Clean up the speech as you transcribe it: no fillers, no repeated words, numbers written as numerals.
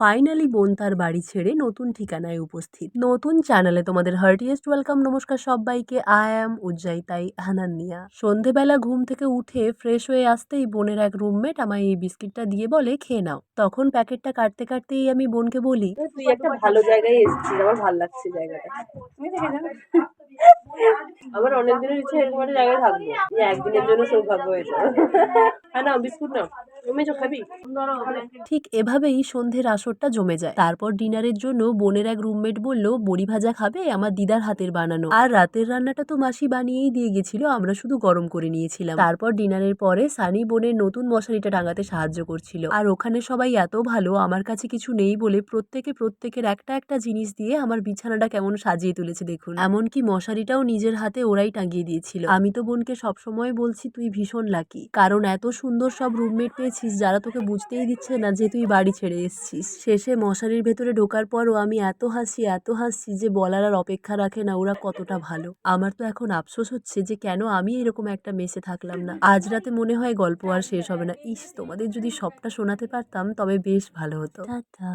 Finally বোন তার বাড়ি ছেড়ে নতুন ঠিকানায় উপস্থিত। নতুন চ্যানেলে তোমাদের হার্টিয়েস্ট ওয়েলকাম। নমস্কার সবাইকে, আই অ্যাম উজ্জাইতাই হানান্নিয়া। সন্ধেবেলা ঘুম থেকে উঠে ফ্রেশ হয়ে আসতেই বোনের এক রুমমেট আমায় এই বিস্কিটটা দিয়ে বলে, খেয়ে নাও। তখন প্যাকেটটা কাটতে কাটতেই আমি বোনকে বলি, তুই একটা ভালো জায়গায় এসেছিস, আমার ভালো লাগছে জায়গাটা। তুমি দেখে যাবে। আমার অনেকদিনের ইচ্ছা এরকম একটা জায়গায় থাকবো, যে একদিনের জন্য সৌভাগ্য হয়েছে। হ্যাঁ না, বিস্কুট নাও, তুমি তো খাবি। ঠিক এভাবেই সন্ধ্যের আসরটা জমে যায়। তারপর ডিনারের জন্য বোনের এক রুমমেট বলল, বড়ি ভাজা খাবে, আমার দিদার হাতের বানানো। আর রাতের রান্নাটা তো মাসি বানিয়েই দিয়ে গেছিল, আমরা শুধু গরম করে নিয়েছিলাম। তারপর ডিনারের পরে সানি বোনের নতুন মশারিটা টাঙাতে সাহায্য করছিল। আর ওখানে সবাই এত ভালো, আমার কাছে কিছু নেই বলে প্রত্যেকের একটা একটা জিনিস দিয়ে আমার বিছানাটা কেমন সাজিয়ে তুলেছে দেখুন। এমনকি মশারিটাও নিজের হাতে ওরাই টাঙিয়ে দিয়েছিল। আমি তো বোনকে সবসময় বলছি, তুই ভীষণ লাকি, কারণ এত সুন্দর সব রুমমেট পেয়েছিস যারা তোকে বুঝতেই দিচ্ছে না যে তুই বাড়ি ছেড়ে এসছিস। শেষে মশারির ভেতরে ঢোকার পরও আমি এত হাসি যে বলার আর অপেক্ষা রাখে না ওরা কতটা ভালো। আমার তো এখন আফসোস হচ্ছে যে কেন আমি এরকম একটা মেসে থাকলাম না। আজ রাতে মনে হয় গল্প আর শেষ হবে না। ইস, তোমাদের যদি সবটা শোনাতে পারতাম তবে বেশ ভালো হতো। টাটা।